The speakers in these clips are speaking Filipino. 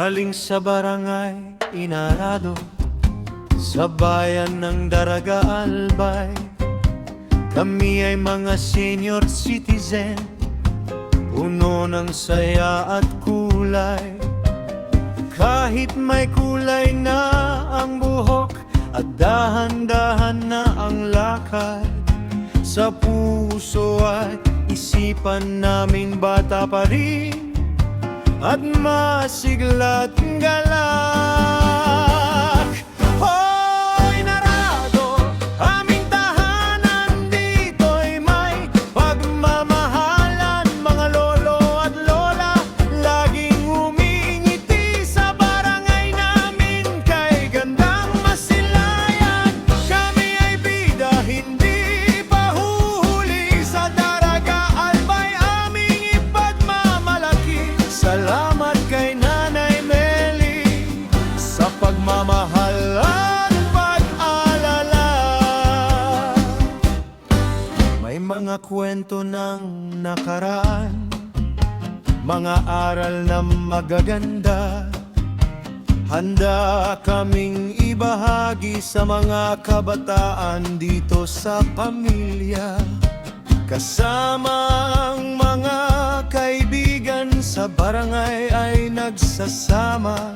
Galing sa barangay Inarado, sa bayan ng Daraga Albay. Kami ay mga senior citizen, puno ng saya at kulay. Kahit may kulay na ang buhok at dahan-dahan na ang lakad, sa puso at isipan naming bata pa rin at masigla't galak. Hoy Narado, aming tahanan dito'y may pagmamahalan. Mga lolo at lola laging umingiti sa barangay namin kay gandang masilayan. Kami ay bida, hindi pahuhuli sa Daraga Albay, aming ipagmamalaki. Salamat kay Nanay Meli sa pagmamahal at pag-alala. May mga kwento ng nakaraan, mga aral na magaganda. Handa kaming ibahagi sa mga kabataan dito sa pamilya. Kasama ang mga kaibigan sa barangay ay nagsasama.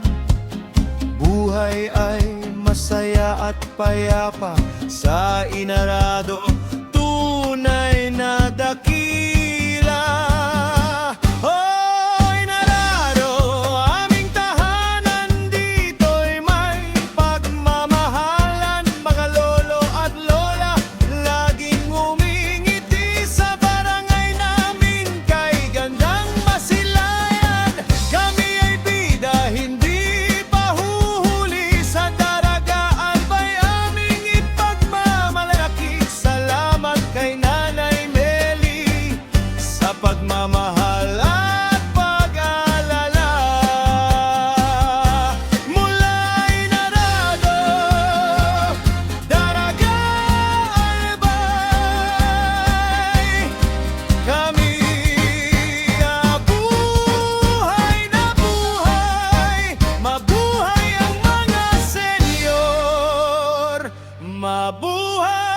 Buhay ay masaya at payapa sa Inarado, tunay na dakila. Hoy Narado, aming tahanan dito'y may pagmamahalan. Mga lolo at lola laging umingiti sa barangay namin kay gandang masilayan. Kami ay bida, hindi pahuhuli sa Daraga Albay, aming ipagmamalaki. Salamat kay Nanay Meli sa pagmamahal at pag-alala. Mula Inarado, Daraga Albay, kami buhay na buhay. Mabuhay ang mga senyor, mabuhay